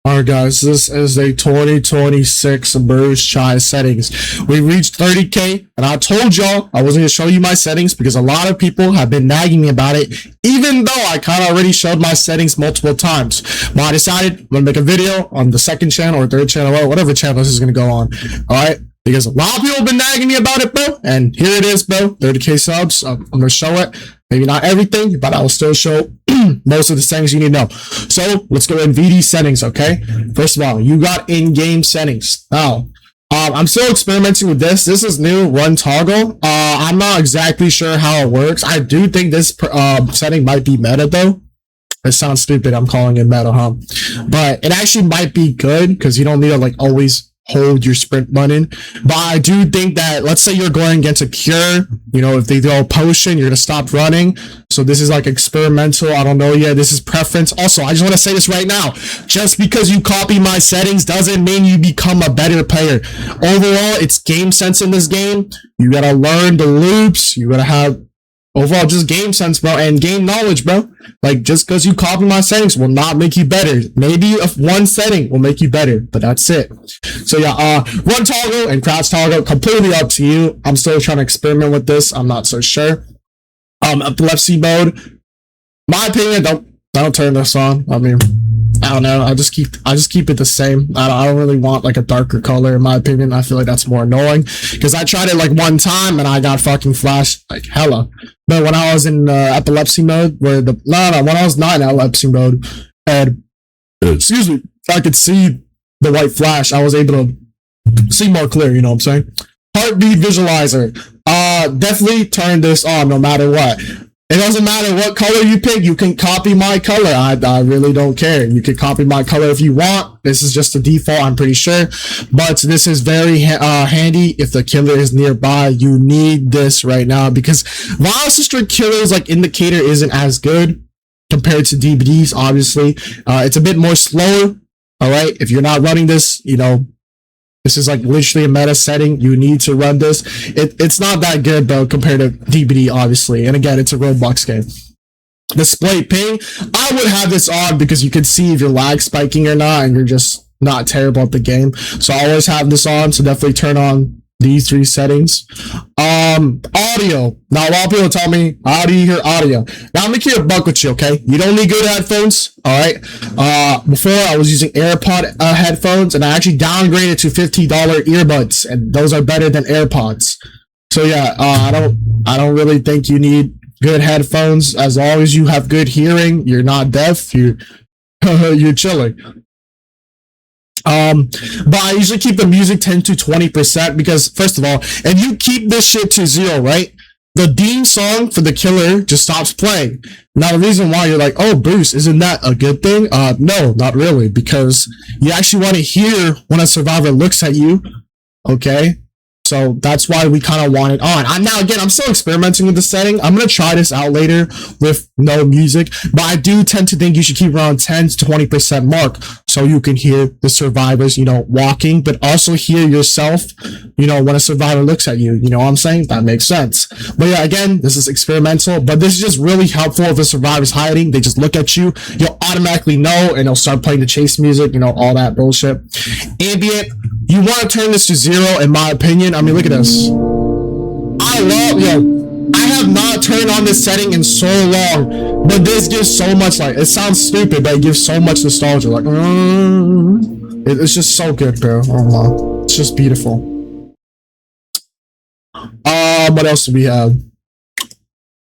Alright guys, this is a 2026 Brucechaiya settings. We reached 30k and I told y'all I wasn't going to show you my settings because a lot of people have been nagging me about it, even though I kind of already showed my settings multiple times. But I decided I'm going to make a video on the second channel or third channel or whatever channel this is going to go on. Alright, because a lot of people have been nagging me about it, bro. And here it is, bro. 30k subs. I'm going to show it. Maybe not everything, but I will still show most of the settings you need to know. So let's go in VD settings, okay? First of all, you got in-game settings. Now, I'm still experimenting with this. This is new, run toggle. I'm not exactly sure how it works. I do think this setting might be meta though. It sounds stupid. I'm calling it meta, huh? But it actually might be good because you don't need to like always hold your sprint button. But I do think that, let's say you're going against a cure, you know, if they throw a potion, you're gonna stop running. So this is like experimental. I don't know yet. This is preference. Also, I just want to say this right now. Just because you copy my settings doesn't mean you become a better player. Overall, it's game sense in this game. You gotta learn the loops. You gotta have overall just game sense, bro, and game knowledge, bro. Like, just because you copy my settings will not make you better. Maybe if one setting will make you better, but that's it. So yeah, run toggle and crouch toggle, completely up to you. I'm still trying to experiment with this. I'm not so sure. Epilepsy mode, my opinion, don't turn this on. I mean, I don't know. I just keep it the same. I don't really want like a darker color in my opinion. I feel like that's more annoying because I tried it like one time and I got fucking flashed like hella. But when I was in epilepsy mode, when I was not in epilepsy mode, and excuse me, I could see the white flash. I was able to see more clear. You know what I'm saying? Heartbeat visualizer. Definitely turn this on no matter what. It doesn't matter what color you pick. You can copy my color. I really don't care. You can copy my color if you want. This is just the default, I'm pretty sure. But this is very handy if the killer is nearby. You need this right now because Violence District Killer's like indicator isn't as good compared to DVDs, obviously. It's a bit more slower. All right. If you're not running this, you know, this is like literally a meta setting. You need to run this. It's not that good though compared to DBD, obviously. And again, it's a Roblox game. Display ping. I would have this on because you can see if you're lag spiking or not, and you're just not terrible at the game. So I always have this on. So definitely turn on these three settings. Audio. Now a lot of people tell me, how do you hear audio? Now I'm gonna keep a buck with you, okay? You don't need good headphones, all right? Before I was using AirPod headphones, and I actually downgraded to $50 earbuds, and those are better than AirPods. So yeah, I don't really think you need good headphones. As long as you have good hearing, you're not deaf, you're chilling. But I usually keep the music 10 to 20% because first of all, if you keep this shit to 0, right, the theme song for the killer just stops playing. Now the reason why you're like, oh Bruce, isn't that a good thing? No, not really, because you actually want to hear when a survivor looks at you. Okay, so that's why we kind of want it on. Now again, I'm still experimenting with the setting. I'm gonna try this out later with no music, but I do tend to think you should keep around 10 to 20% mark so you can hear the survivors, you know, walking, but also hear yourself, you know, when a survivor looks at you. You know what I'm saying? That makes sense. But yeah, again, this is experimental, but this is just really helpful if a survivor's hiding. They just look at you, you'll automatically know, and they'll start playing the chase music, you know, all that bullshit. Ambient, you want to turn this to 0 in my opinion. I mean, look at this. I have not turned on this setting in so long, but this gives so much, like, it sounds stupid, but it gives so much nostalgia. Like, it's just so good, bro. It's just beautiful. What else do we have?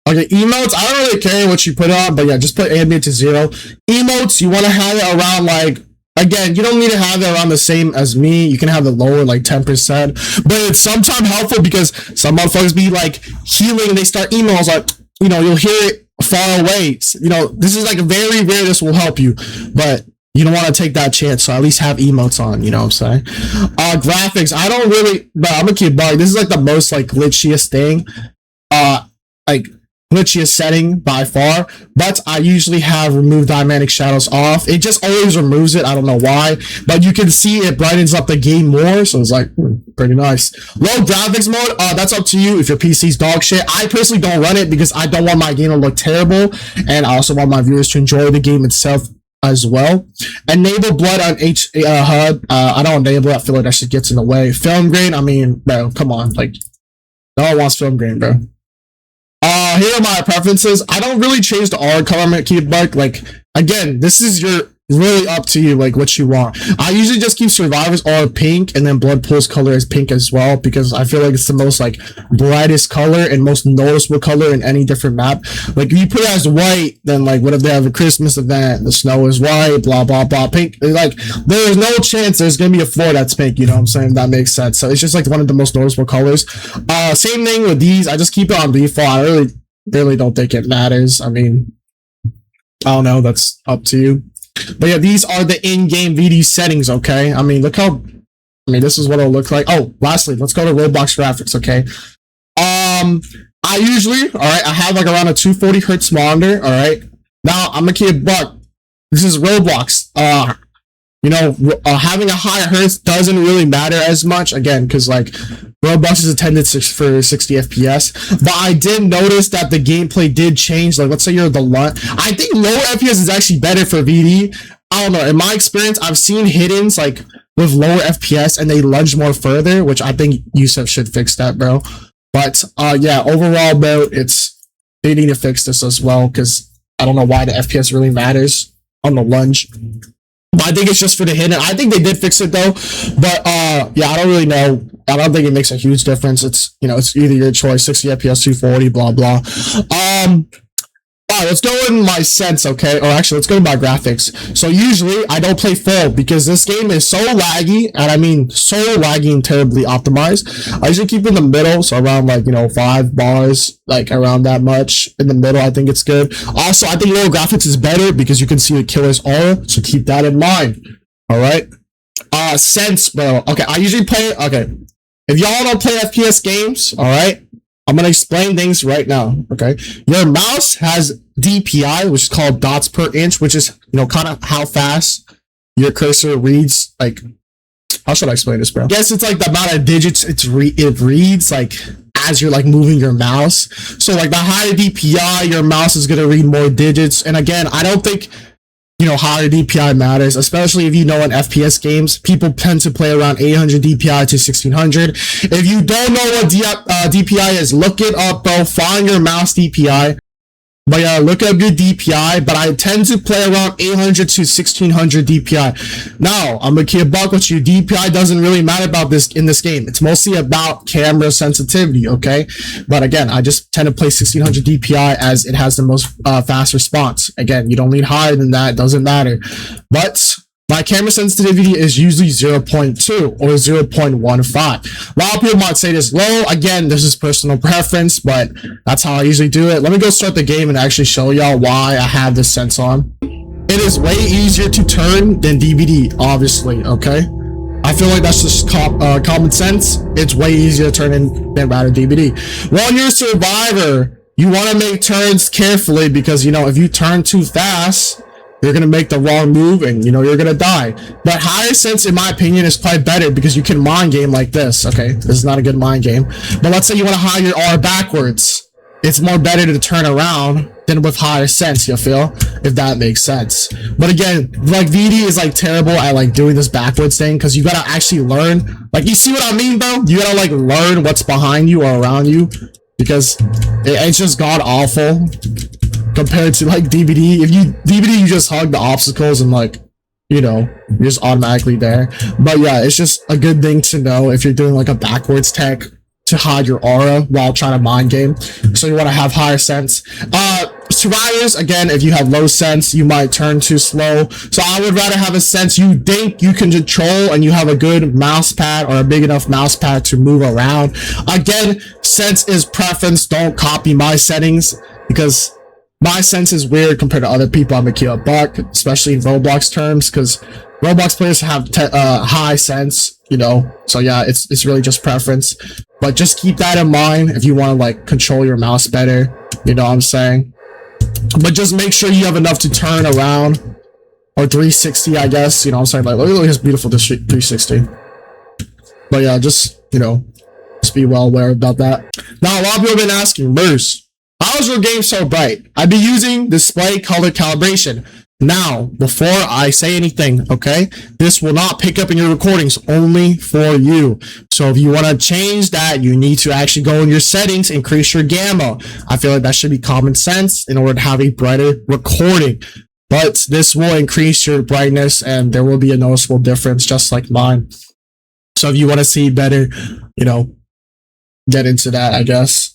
Okay, emotes. I don't really care what you put on, but yeah, just put ambient to 0. Emotes, you want to have it around like. Again, you don't need to have it around the same as me. You can have it lower, like 10%. But it's sometimes helpful because some motherfuckers be like healing and they start emails like, you know, you'll hear it far away. You know, this is like very rare this will help you. But you don't want to take that chance. So at least have emotes on, you know what I'm saying? Graphics, I don't really, but I'm gonna keep bugging. This is like the most like glitchiest thing. Like glitchiest setting by far, but I usually have remove dynamic shadows off. It just always removes it. I don't know why, but you can see it brightens up the game more, so it's like pretty nice. Low graphics mode, that's up to you if your PC's dog shit. I personally don't run it because I don't want my game to look terrible, and I also want my viewers to enjoy the game itself as well. Enable blood on HUD. I don't enable it. I feel like that shit gets in the way. Film grain. I mean, bro, come on. Like, no one wants film grain, bro. Here are my preferences. I don't really change the R color. I'm gonna keep like again, this is really up to you, like what you want. I usually just keep survivors all pink and then blood pool's color is pink as well, because I feel like it's the most like brightest color and most noticeable color in any different map. Like if you put it as white, then like what if they have a Christmas event, the snow is white, blah blah blah. Pink, like there's no chance there's gonna be a floor that's pink, you know what I'm saying? That makes sense. So it's just like one of the most noticeable colors. Same thing with these. I just keep it on default. I really don't think it matters. I mean, I don't know, that's up to you. But yeah, these are the in-game VD settings, okay? I mean, this is what it'll look like. Oh, lastly, let's go to Roblox graphics, okay? I usually, alright, I have like around a 240 hertz monitor, alright? Now, I'm gonna keep a buck. This is Roblox. Having a higher hertz doesn't really matter as much, again, because like Roblox is intended for 60 FPS, but I did notice that the gameplay did change. Like, let's say you're the I think lower FPS is actually better for VD. I don't know. In my experience, I've seen hiddens like with lower FPS and they lunge more further, which I think Yusuf should fix that, bro. But yeah, overall, bro, they need to fix this as well, because I don't know why the FPS really matters on the lunge. But I think it's just for the hidden. I think they did fix it though. But yeah, I don't really know. I don't think it makes a huge difference. It's, it's either your choice, 60 FPS, 240, blah blah. Alright, let's go in my sense, okay? Or actually, let's go in my graphics. So usually I don't play full because this game is so laggy, and I mean so laggy and terribly optimized. I usually keep in the middle, so around like 5 bars, like around that much in the middle. I think it's good. Also, I think low graphics is better because you can see the killer's aura, so keep that in mind. Alright? Sense, bro. Okay, I usually play, okay. If y'all don't play FPS games, alright? I'm going to explain things right now, okay? Your mouse has DPI, which is called dots per inch, which is, kind of how fast your cursor reads, like, how should I explain this, bro? I guess it's like the amount of digits it reads, like, as you're, like, moving your mouse. So, like, the higher DPI, your mouse is going to read more digits. And again, I don't think, higher DPI matters, especially if in FPS games. People tend to play around 800 DPI to 1600. If you don't know what DPI is, look it up, bro. Find your mouse DPI. But yeah, look up your DPI. But I tend to play around 800 to 1600 DPI. Now, I'm gonna keep a buck with you. DPI doesn't really matter about this in this game. It's mostly about camera sensitivity, okay? But again, I just tend to play 1600 DPI as it has the most fast response. Again, you don't need higher than that. It doesn't matter. But my camera sensitivity is usually 0.2 or 0.15. A lot of people might say this low. Again, this is personal preference, but that's how I usually do it. Let me go start the game and actually show y'all why I have this sense on. It is way easier to turn than DVD, obviously, okay? I feel like that's just common sense. It's way easier to turn in than rather DVD. When you're a survivor, you want to make turns carefully because, if you turn too fast, you're going to make the wrong move and, you're going to die. But higher sense, in my opinion, is probably better because you can mind game like this. Okay, this is not a good mind game. But let's say you want to hide your R backwards. It's more better to turn around than with higher sense, you feel? If that makes sense. But again, like VD is like terrible at like doing this backwards thing because you got to actually learn. Like, you see what I mean, bro? You got to like learn what's behind you or around you because it's just god awful. Compared to like DVD, you just hug the obstacles and like, you're just automatically there. But yeah, it's just a good thing to know if you're doing like a backwards tech to hide your aura while trying to mind game. So you want to have higher sense. Survivors, again, if you have low sense, you might turn too slow. So I would rather have a sense you think you can control and you have a good mouse pad or a big enough mouse pad to move around. Again, sense is preference. Don't copy my settings because my sense is weird compared to other people. I'm gonna keep a buck, especially in Roblox terms, because Roblox players have high sense, So yeah, it's really just preference. But just keep that in mind if you want to like control your mouse better. You know what I'm saying? But just make sure you have enough to turn around or 360, I guess. You know what I'm saying? Like, look at this beautiful 360. But yeah, just just be well aware about that. Now, a lot of people have been asking, Bruce, how is your game so bright? I've been using display color calibration. Now, before I say anything, okay, this will not pick up in your recordings, only for you. So if you want to change that, you need to actually go in your settings, increase your gamma. I feel like that should be common sense in order to have a brighter recording. But this will increase your brightness and there will be a noticeable difference, just like mine. So if you want to see better, get into that, I guess.